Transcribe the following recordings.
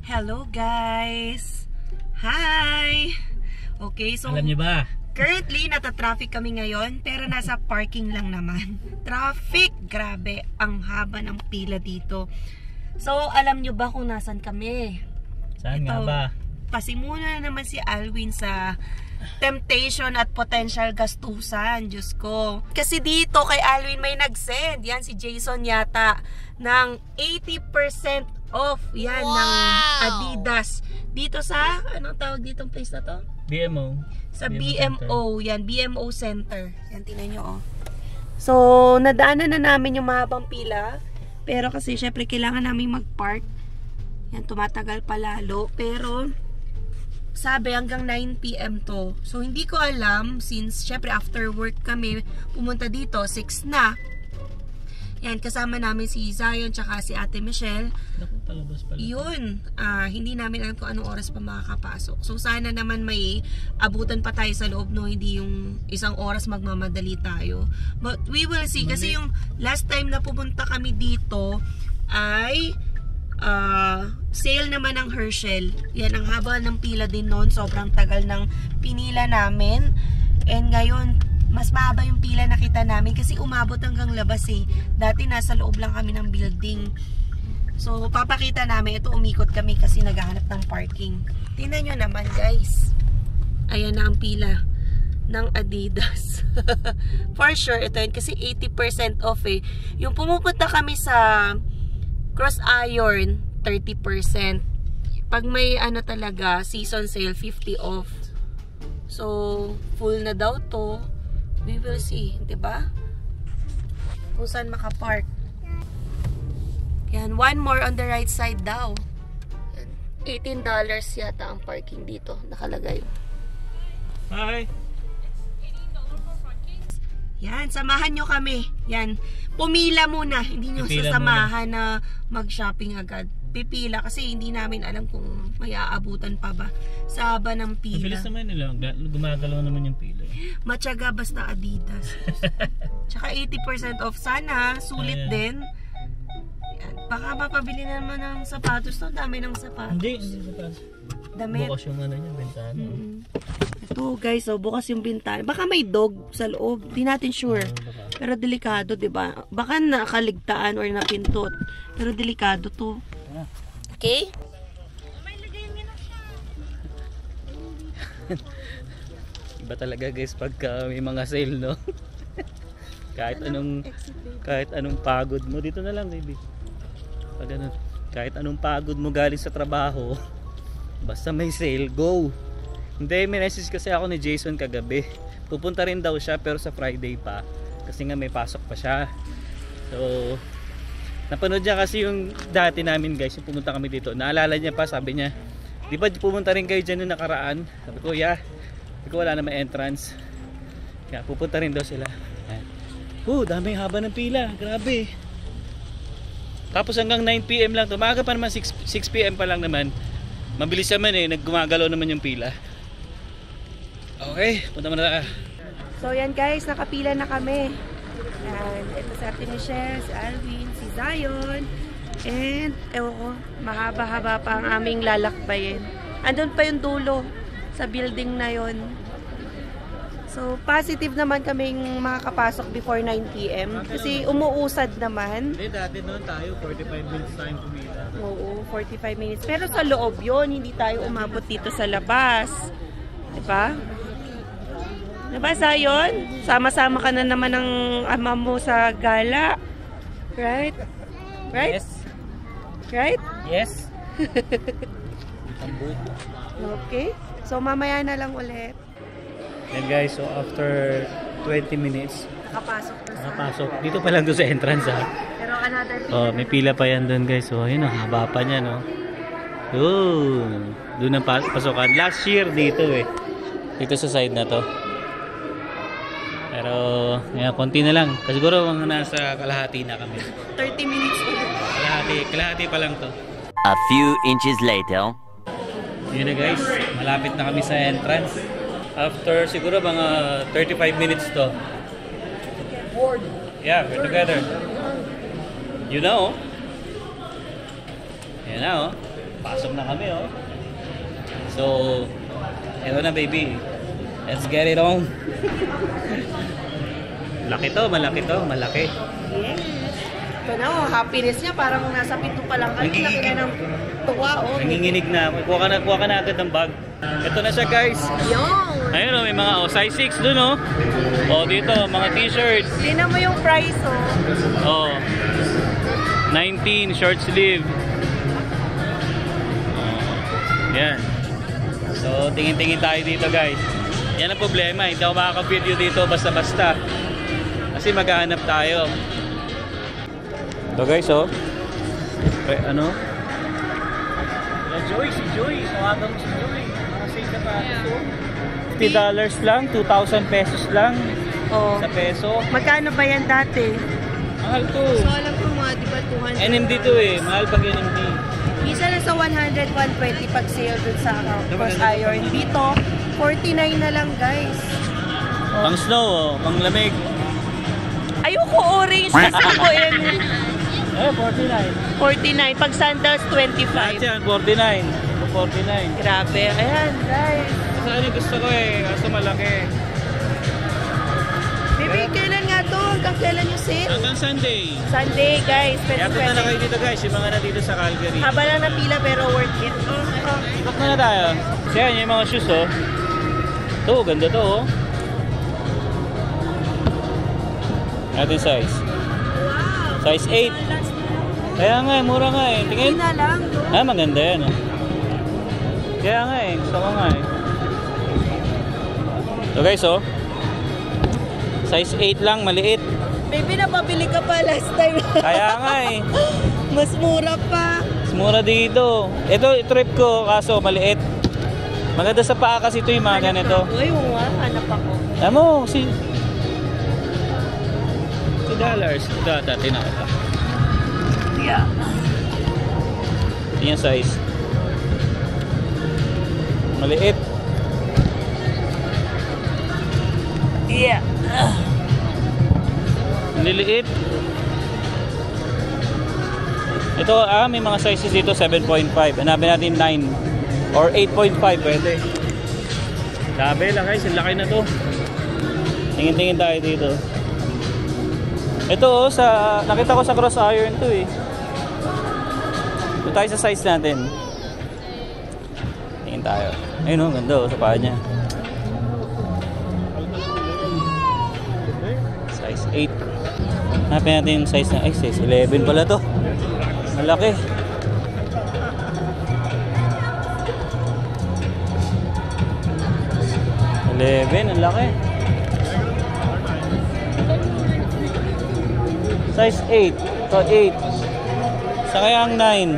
Hello guys! Hi! Okay, so alam niyo ba? Currently, nata-traffic kami ngayon, pero nasa parking lang naman. Traffic! Grabe, ang haba ng pila dito. So, alam niyo ba kung nasan kami? Saan nga ba? Pasimula na naman si Alwin sa temptation at potential gastusan. Diyos ko. Kasi dito kay Alwin may nag-send. Yan, si Jason yata. Ng 80% off. Yan, ng Adidas. Dito sa, anong tawag ditong place na to? BMO. Sa BMO. Yan, BMO Center. Yan, tingnan nyo, oh. So, nadaanan na namin yung mahabang pila. Pero kasi, syempre, kailangan namin mag-park. Yan, tumatagal pa lalo. Pero, sabi, hanggang 9 PM to. So, hindi ko alam, since, syempre, after work kami, pumunta dito, 6 na. Yan, kasama namin si Zion, tsaka si Ate Michelle. Naku, palabas pala. Yun, hindi namin alam kung anong oras pa makakapasok. So, sana naman may abutan pa tayo sa loob, no? Hindi yung isang oras magmamadali tayo. But, we will see. Kasi yung last time na pumunta kami dito, ay sale naman ng Herschel. Yan, ang haba ng pila din noon. Sobrang tagal ng pinila namin. And ngayon, mas mahaba yung pila nakita namin kasi umabot hanggang labas eh. Dati nasa loob lang kami ng building. So, papakita namin. Ito, umikot kami kasi naghahanap ng parking. Tingnan nyo naman, guys. Ayan na ang pila ng Adidas. For sure, ito yun. Kasi 80% off eh. Yung pumupunta kami sa Cross Iron, 30%. Pag may ano talaga, season sale, 50 off. So, full na daw to. We will see, 'di ba? Kung saan makapark. Yan, one more on the right side daw. $18 yata ang parking dito, nakalagay. Hi. Yan, samahan nyo kami. Yan, pumila muna. Hindi nyo sasamahan na mag-shopping agad. Pipila kasi hindi namin alam kung may aabutan pa ba sa haba ng pila. Mabilis naman nila. Gumagalaw naman yung pila. Matyaga basta Adidas. Tsaka 80% off. Sana, sulit din. Yan. Baka mapabili naman ng sapatos. No? Dami ng sapatos. Hindi sapatos. Damit. Bukas yung ano niya, bintana. Ito guys, so bukas yung bintana. Baka may dog sa loob. Di natin sure. Pero delikado, diba? Baka nakaligtaan or napintot. Pero delikado to. Okay? Iba talaga guys pagka may mga sale, no? kahit anong pagod mo dito na lang, baby. Pag ano, kahit anong pagod mo galing sa trabaho, basta may sale, go. Hindi, may message kasi ako ni Jason kagabi. Pupunta rin daw siya pero sa Friday pa. Kasi nga may pasok pa siya. So, napanood niya kasi yung dati namin guys, yung pumunta kami dito. Naalala niya pa, sabi niya, di ba pumunta rin kayo dyan yung nakaraan? Sabi ko, yeah. Sabi ko, wala naman entrance. Kaya pupunta rin daw sila. Dami haba ng pila. Grabe. Tapos hanggang 9 PM lang. Tumaga pa naman, 6 PM pa lang naman. Mabilis naman eh, naggumagalaw naman yung pila. Okay, punta muna na. So yan guys, nakapila na kami. And ito si Ate Michelle, si Alvin, si Zion. And ewan ko, mahaba-haba pa ang aming lalakbayin. Andun pa yung dulo sa building na yon. So positive naman kaming makakapasok before 9 PM. Kasi umuusad naman. Hindi, dati noon tayo, 45 minutes tayong pumila. Oo, 45 minutes. Pero sa loob yon, hindi tayo umabot dito sa labas. Diba? Diba, Zion? Sama-sama ka na naman ng ama mo sa gala. Right? Right? Yes. Right? Yes. Okay. So, mamaya na lang ulit. And guys, so after 20 minutes, Nakapasok. Dito pa lang doon sa entrance, ha. Pero another pila. Oh, may pila pa yan doon guys. So, ayun, haba pa niya, no. Doon ang pasokan. Last year dito eh. Dito sa side na to. Pero, ngayon, konti na lang. Siguro mga nasa kalahati na kami. 30 minutes ulit. Kalahati pa lang to. A few inches later. Yun na guys, malapit na kami sa entrance. After siguro mga 35 minutes to. Bored. Yeah, we're together. You know. You know. Pasok na kami, oh. So, ito na, baby. Let's get it on. Laki to, malaki to, malaki. Yes. Ito na, oh, happiness niya. Parang nasa pito pa lang kayo. Laki na ng tuwa, oh. Nanginginig na. Kuha ka na agad ng bag. Ito na siya, guys. Yung. Ayun, oh, may mga size 6 dun, oh. Oh, dito, mga t-shirts. Tingnan mo yung price, oh. Oh. 19 short sleeve. Yan. So, tingin-tingin tayo dito, guys. Yan ang problema. Hindi ako makaka-video dito basta-basta. Kasi maghahanap tayo. Ito, guys, oh. Ano? Joy, si Joy. Tawagan mo si Joy. Makasave na pa. $50 lang. 2,000 pesos lang. Oh. Sa peso. Magkano ba yan dati? Mahal to. So, alam ko mga, di ba, 200? NMD to eh. Mahal pag NMD. Isa na sa 100, 120 pag sale dun sa cross iron. Dito, 49 na lang, guys. Oh. Pang snow, oh. Pang lamig. Ayoko orange. Gusto ko yan. 49. 49. Pag sandals, Lahat 25. yan, 49. 49. Grabe. Ayan, guys. Saan yung gusto ko eh. Kaso malaki. Baby, kailan nga to? Hanggang kailan yung sale? Hanggang Sunday. Sunday, guys. Kaya punta na Pwede. kayo dito, guys. Yung mga nandito sa Calgary. Haba lang na pila pero worth it. Ikot na tayo. So yan, yung mga shoes, oh. Ito, ganda to, oh. Ating size. Wow. Size 8. Kaya nga, mura nga eh. Tingin. Hindi na lang. Ah, maganda yan, oh. Kaya nga eh. Gusto ko nga eh. So guys, oh. Size 8 lang, maliit. Baby, napabili ka pa last time. Kaya nga eh. Mas mura pa. Mas mura dito. Ito, trip ko, kaso maliit. Maganda sa paa kasi ito yung mga ganito. Uy, hanap ako. Alam mo, $2. Ito, dati na ito. Yeah. Ito yung size. Maliit. Yeah. Liliit. Ito, may mga sizes dito 7.5. Hanapin natin 9 or 8.5 pwede. Sabi lang guys, laki na to. Tingin-tingin tayo dito. Ito nakita ko sa cross iron to eh. Ito tayo sa size natin. Tingin tayo. Ayun oh, ganda oh, sa paa niya. Size 8. Hanapin natin yung size na, size 11 pala to. Malaki. Ang laki. Size 8. So 8. Sa kaya ang 9.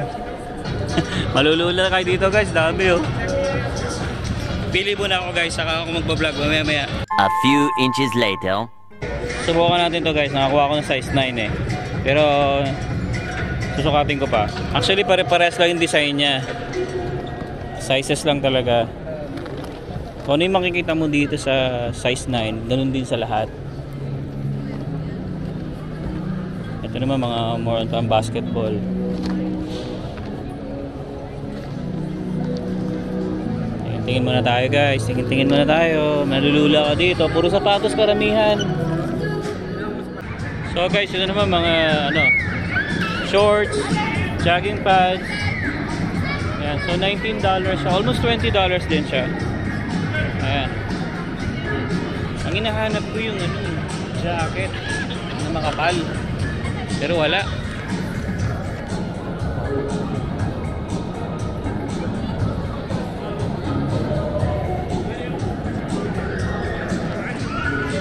Malulula kayo dito guys, dami oh. Pili muna ako guys, saka ako magbablog mamaya. A few inches later. Subukan natin to guys, nakakuha ko ng size 9 eh. Pero susukatin ko pa. Actually pare-pares lang yung design niya. Sizes lang talaga. Kung ano yung makikita mo dito sa size 9, ganun din sa lahat. Ito naman mga more on basketball. Tingin muna tayo guys, tingin muna tayo. Malulula ka dito, puro sapatos karamihan. So guys, ito naman mga shorts, jogging pads. Ayan, so $19 siya, almost $20 din siya. Ayan. Ang hinahanap ko yung jacket na makapal. Pero wala.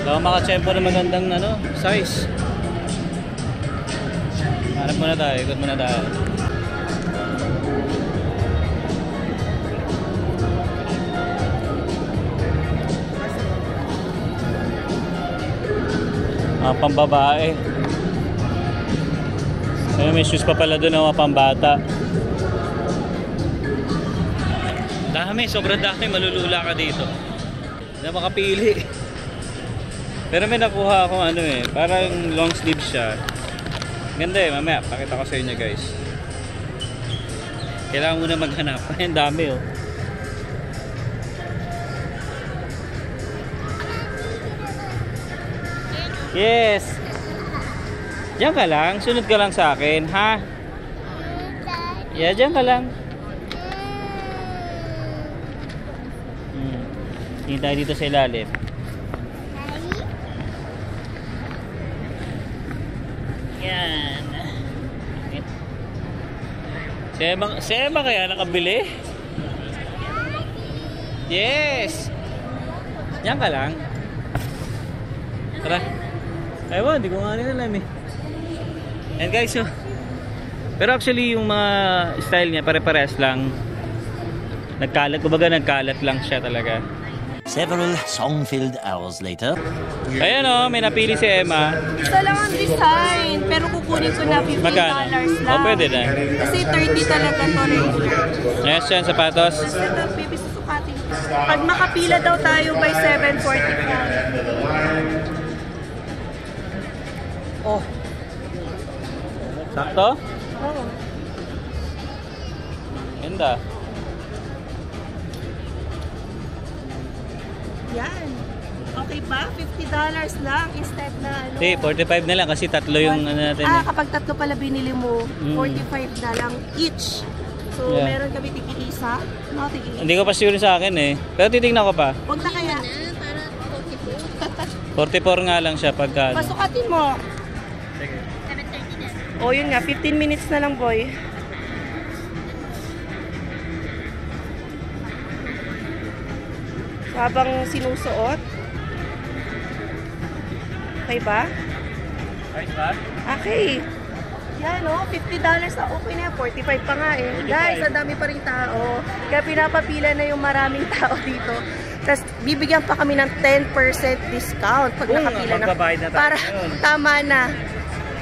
Baka makatsempo na magandang size. Hanap muna tayo, ikot muna tayo. Pambabae. May shoes pa pala doon na pambata. Dami, sobrang dami, malulula ka dito. Hindi na makapili. Pero may nakuha akong parang long sleeve siya. Ganda eh, mamaya pakita ko sa inyo guys. Kailangan mo na maghanap. Ay, ang dami oh. Yes. Diyan ka lang. Sunod ka lang sa akin, ha? Yeah, diyan ka lang. Tingin tayo dito sa ilalim. Yan. Si Emma kaya nakabili? Yes. Diyan ka lang. Tara. Ewan, di ko nga rin alam eh. And guys, so, pero actually yung mga style niya pare-pares lang. Nagkalat, kumbaga nagkalat lang siya talaga. Several song-filled hours later. Ayan o, may napili si Emma. Isa lang ang design, pero kukunin ko na $15 Magkano? lang. O, pwede na. Kasi 30 talaga to rin. Yes, yan, sapatos. Tapos ito, baby, susukatin. Pag makapila daw tayo by 7:45. Oh. Sakto? Oo. Ganda. Yan. Okay ba? $50 lang instead na ano. Hindi, 45 na lang kasi tatlo yung ano natin. Kapag tatlo pala binili mo, 45 na lang each. So, Yeah. meron kami tig-isa. No, tig-isa. Hindi ko pa sure sa akin eh. Pero titignan ko pa. Huwag na kaya. 44 nga lang siya pagka. Pasukatin mo. O yun nga, 15 minutes na lang, boy. So, habang sinusuot. Okay ba? Right ba? Okay. Yan o, $50 na. Okay na, 45 pa nga eh. 45. Guys, ang dami pa rin tao. Kaya pinapapila na yung maraming tao dito. Tapos, bibigyan pa kami ng 10% discount pag nakapila na. Magbabayad na tayo Para, ngayon. tama na.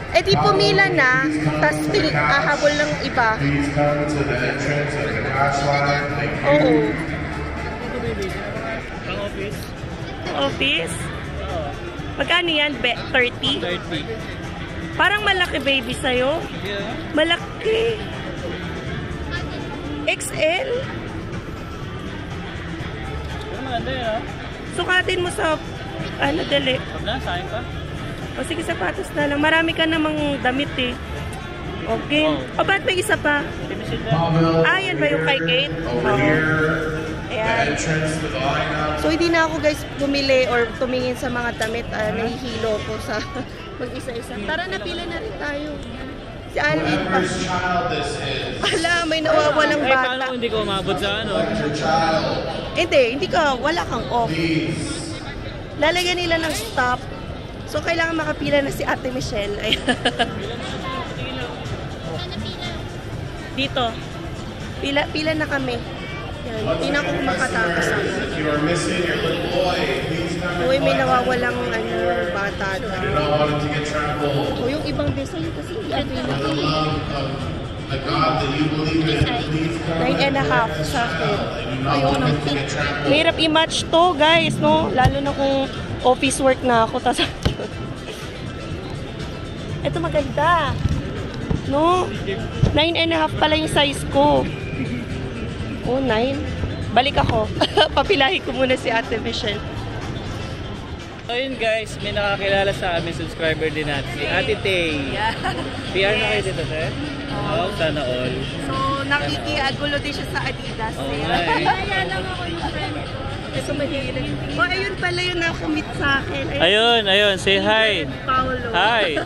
Eh di pumila na, tapos ahabol ng iba. Please come to the entrance of the cash line. Thank you. Oo. Pang office? Office? Oo. Magkano yan? 30? 30. Parang malaki baby sa'yo. Yeah. Malaki. XL? Pero maganda yun ha? Sukatin mo sa, ano, dali. Huwag na, sayang pa. O sige, sapatos na lang. Marami ka namang damit eh. Okay. O ba't may isa pa? Yan ba yung kay Kate? Over here, the Ayan. entrance to the lineup. So hindi na ako guys bumili or tumingin sa mga damit. Nahihilo ko sa mag-isa-isa. Tara na, pila na rin tayo. Si Alvin pa. Whose child this is? Ala, may nawawalang Ay, paano bata. kung hindi ko umabot sa ano? Your child, Hindi ka, wala kang off. please. Lalagyan nila ng stop. So, kailangan makapila na si Ate Michelle. Ayan. Dito. Pila na kami. Yan. Hindi na ako makatapos. If you are missing your little boy, please come Uy, and may collect nawawalang bata him. daw. You don't want him to get trampled. O yung ibang design kasi For the love of the God that you believe in, please come 9.5 sa akin. You don't want him to get trampled. Mahirap i-match to, guys, no? Lalo na kung office work na ako. Tas ito maganda. No? 9.5 pala yung size ko. Oh, 9. Balik ako. Papilahin ko muna si Ate Michelle. So yun guys, may nakakilala sa amin, subscriber din natin, si Ate Tay. Yeah. PR na kayo dito, sir? Oh, sana all. So, nakikiagulo din siya sa Adidas. Oo eh. nga eh. Kaya lang ako yung friend ko. Ito mahilig. Oh, ayun pala yung nakumit sa akin. Ayun, say hi. Paolo. Hi.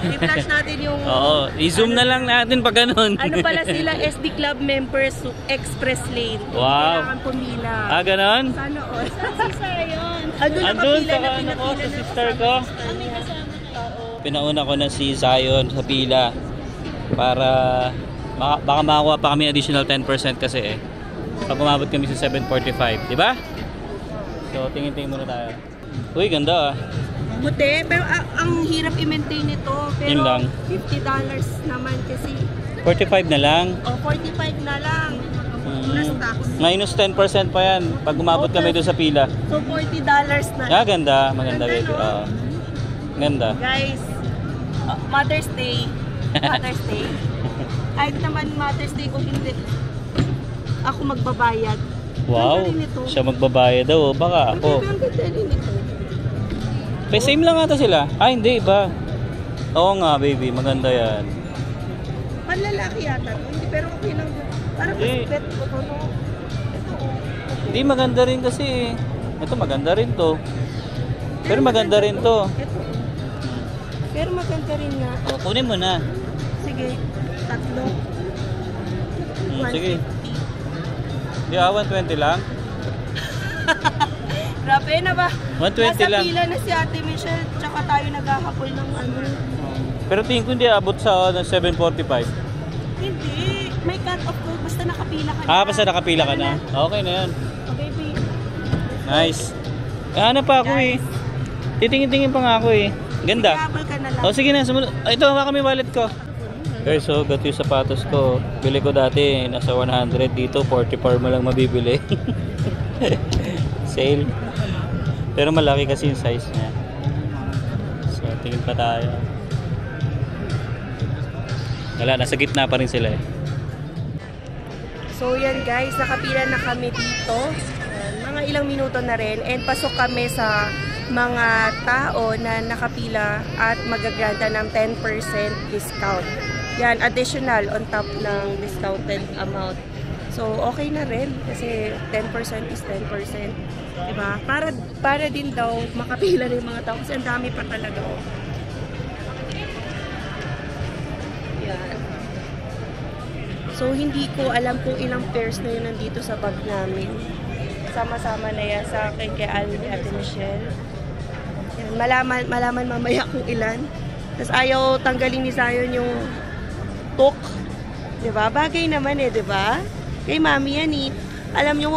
I-flash natin yung... Oo, i-zoom na lang natin pag ganun. Ano pala sila, SD Club members, Express Lane. Wow. Kailangan pumila. Ah, ganon? Sana all. Si Sarah yun. Andun Andun nakapila sa na ano ko, pinapila sa na sister ko. Pinauna ko na si Zion sa pila para baka makakuha pa kami additional 10% kasi eh. Pag umabot kami sa 7:45, di ba? So, tingin-tingin muna tayo. Uy, ganda ah. Buti, pero ang hirap i-maintain ito. Pero Yun lang. $50 naman kasi. 45 na lang. O, 45 na lang. Plus tax. Minus 10% pa yan pag umabot kami doon sa pila. So, $40 na. Ah, ganda. Maganda, Ganda, baby. no? Oo. Ganda. Guys, Mother's Day. Mother's Day. Kahit naman Mother's Day o hindi, ako magbabayad. Wow, Ganda rin ito. siya magbabayad daw. Baka ako. Ang ganda rin ito. Same lang ata sila. Ah, hindi, iba. Oo nga, baby. Maganda yan. Panlalaki yata to. Hindi, pero okay lang. Parang Eh. mas bet ko to, no? Ito, oh. Hindi, maganda rin kasi. Ito, maganda rin to. Pero maganda rin to. Ito. Pero maganda rin nga. O, kunin mo na. Sige, tatlo. Sige. Di 120 lang. Grabe na ba? 120 lang. Nasa pila na si Ate Michelle, tsaka tayo naghahapol ng ano. Pero tingin ko hindi abot sa 745. Hindi. May cut-off ko. Basta nakapila ka na. Ah, basta nakapila ka na. Okay na yan. Oh, baby. Nice. Ano pa ako eh. Titingin-tingin pa nga ako eh. Ganda. Habol ka na lang. O sige na, sumunod. Ito, hawakan mo yung wallet ko. Guys, so gato yung sapatos ko. Bili ko dati, nasa 100 dito, 44 mo lang mabibili. Sale. Pero malaki kasi yung size niya. So, tingin pa tayo. Wala, nasa gitna pa rin sila eh. So yan guys, nakapila na kami dito. Mga ilang minuto na rin. And pasok kami sa mga tao na nakapila at magagranta ng 10% discount. Yan, additional on top ng discounted amount. So, okay na rin kasi 10% is 10%. Diba? Para din daw makapila rin mga tao kasi ang dami pa talaga. Yan. So, hindi ko alam kung ilang pairs na yun nandito sa bag namin. Sama-sama na yan sa akin kay Alvin at Michelle. Yan, malaman mamaya kung ilan. Tapos ayaw tanggalin ni Zion yung tok. Diba? Bagay naman eh, diba? Kay mami yan eh. Alam nyo,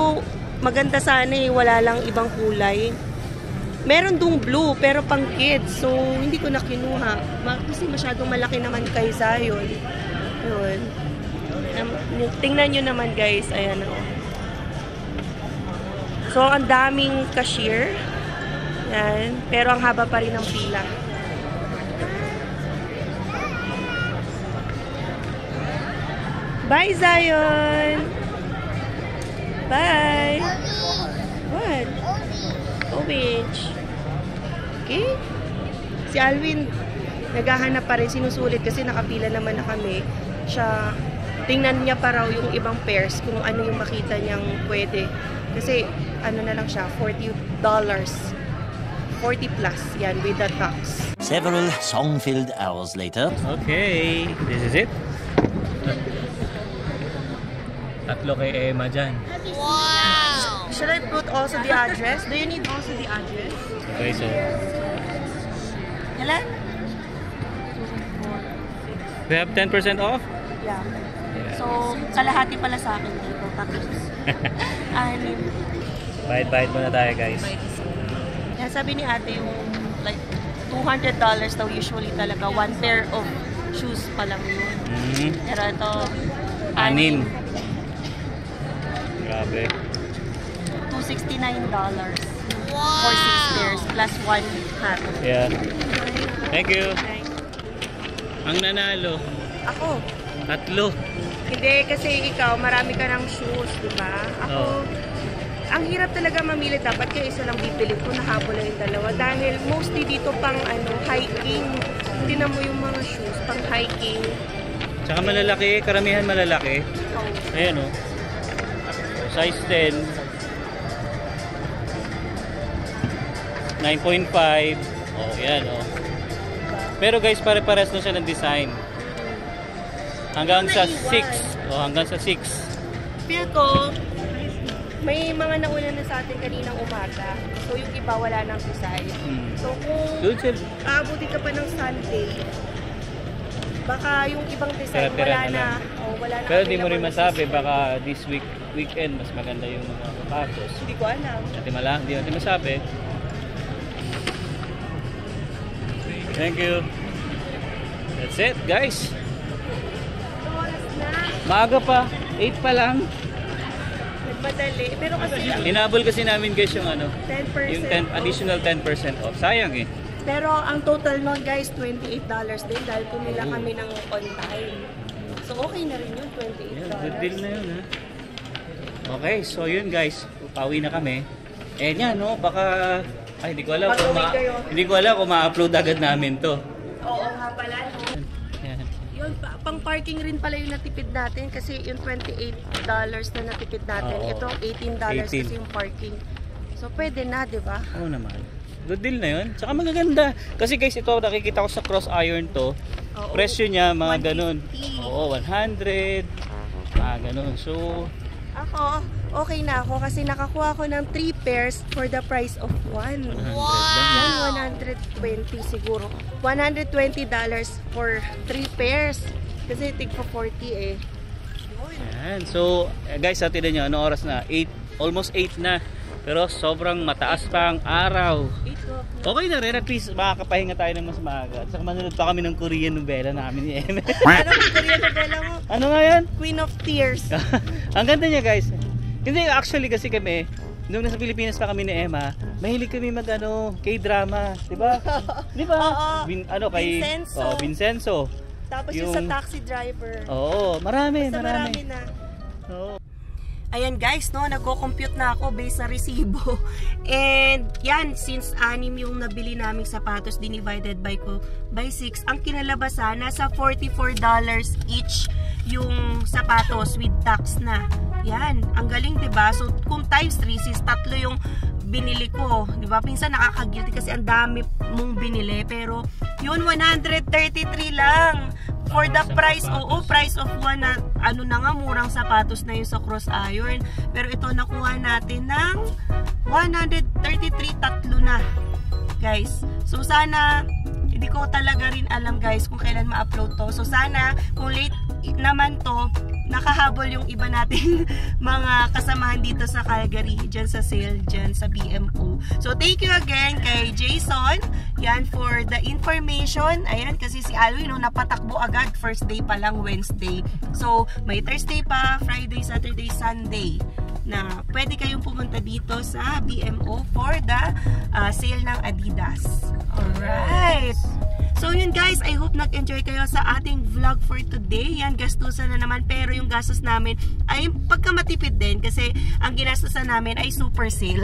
maganda sana eh. Wala lang ibang kulay. Meron dong blue, pero pang kids. So, hindi ko na kinuha. Kasi masyadong malaki naman kay Zion. Yun. Tingnan nyo naman guys. Ayan o. So, ang daming cashier. Yan. Pero ang haba pa rin ng pila. Bye, Zion! Bye! What? Orange. Okay? Si Alvin, naghahanap pa rin, sinusulit kasi nakapila naman na kami. Siya, tingnan niya pa raw yung ibang pairs kung ano yung makita niyang pwede. Kasi, ano na lang siya, $40. 40 plus, yan, with the tax. Several song-filled hours later. Okay, this is it. Tatlo kay Emma dyan. Wow! Should I put also the address? Do you need also the address? Okay, so Ilan? we have 10% off? Yeah. So, kalahati pala sa akin dito. Tapos, anim. Bayad-bayad muna tayo guys. Kaya sabi ni ate yung like $200 daw usually talaga. One pair of shoes pa lang yun. Pero ito, Anim. Grabe. $269 for 6 pairs plus 1 hat. Yeah. Thank you. Ang nanalo, Ako. tatlo. Hindi, kasi ikaw, marami ka ng shoes, di ba? Ako, ang hirap talaga mamili. Dapat kaya isa lang bibili ko, nahabol na yung dalawa. Dahil mostly dito pang hiking. Hindi na mo yung mga shoes, pang hiking. Tsaka malalaki, karamihan malalaki. Oh. Ayan o. Size 10. 9.5. Oh, yan o. Pero guys, pare-pares na siya ng design. Hanggang sa 6. O, hanggang sa 6. Feel ko, may mga nauna na sa atin kaninang umaga. So yung iba wala nang design. So kung aabuti ka pa ng Sunday, baka yung ibang design Tira-tira wala na na. Oh, wala na. Pero di mo rin available na masabi, system. baka this weekend mas maganda yung mga sapatos. Hindi ko alam. Hindi natin masabi. Thank you. That's it, guys. Oras na. Maaga pa. 8 pa lang. Nagmadali. Pero kasi Hinabol kasi namin guys yung 10%. yung additional 10% off. Sayang eh. Pero ang total nun guys, $28 din dahil pumila kami ng on time. So So, okay na rin yun, $28. Yeah, good deal na yun, ha? Okay, so yun guys, pauwi na kami. Eh yan, no, baka... Ay, hindi ko alam kung ma-upload agad namin to. Oo nga pala, no? Yan. Yun, pang parking rin pala yung natipid natin kasi yung $28 na natipid natin. Oo. Ito, $18 kasi yung parking. So, pwede na, di ba? Oo naman. Good deal na yun. Tsaka magaganda. Kasi guys, ito nakikita ko sa cross iron to. Oo. Presyo niya mga 150. ganun. Oo, 100. Mga ganun. So, Ako, okay na ako kasi nakakuha ko ng 3 pairs for the price of 1. 100 lang. Yan, 120 siguro. $120 for 3 pairs. Kasi tig po 40 eh. Yan. So, guys, tingnan nyo, ano oras na? 8, almost 8 na. Pero sobrang mataas pa ang araw. Okay na rin, at least makakapahinga tayo ng mas maaga. At saka manonood pa kami ng Korean novela namin ni Eme. Ano yung Korean novela mo? Ano nga yan? Queen of Tears. Ang ganda niya guys. Hindi, actually kasi kami, nung nasa Pilipinas pa kami ni Emma, mahilig kami mag K-drama, di ba? Di ba? Oo. Vincenzo. Vincenzo. Tapos yung sa Taxi Driver. Oo, marami. Marami na. Oo. Ayan guys, no, nagko-compute na ako based sa resibo. And yan, since 6 yung nabili naming sapatos, divided by 6, ang kinalabasan, nasa $44 each yung sapatos with tax na. Yan, ang galing, diba? So, kung times 3, sis, 3 yung binili ko. Diba? Pinsan nakaka-guilty kasi ang dami mong binili. Pero, yun, 133 lang. For the price, price of 1 na, ano na nga, murang sapatos na yun sa cross iron. Pero ito, nakuha natin ng 133, 3 na. Guys, so sana, hindi ko talaga rin alam guys kung kailan ma-upload to. So sana, kung late naman to, nakahabol yung iba nating mga kasamahan dito sa Calgary, dyan sa sale, dyan sa BMO. So, thank you again kay Jason, yan, for the information. Ayan, kasi si Alwin, no, napatakbo agad, first day pa lang, Wednesday. So, may Thursday pa, Friday, Saturday, Sunday, na pwede kayong pumunta dito sa BMO for the sale ng Adidas. Alright! So yun guys, I hope nag-enjoy kayo sa ating vlog for today. Yan, gastusan na naman. Pero yung gastos namin ay pagkamatipid din. Kasi ang ginastusan namin ay super sale.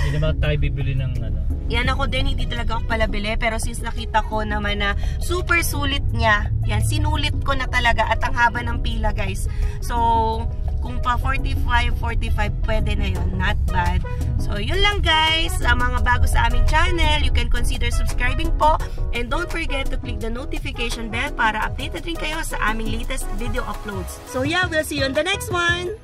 Hindi naman tayo bibili ng ano. Yan, ako din, hindi talaga ako pala bili. Pero since nakita ko naman na super sulit niya, yan, sinulit ko na talaga. At ang haba ng pila guys. So, kung pa 45, pwede na yun. Not bad. So, yun lang guys. Sa mga bago sa aming channel, you can consider subscribing po. And don't forget to click the notification bell para updated rin kayo sa aming latest video uploads. So yeah, we'll see you on the next one.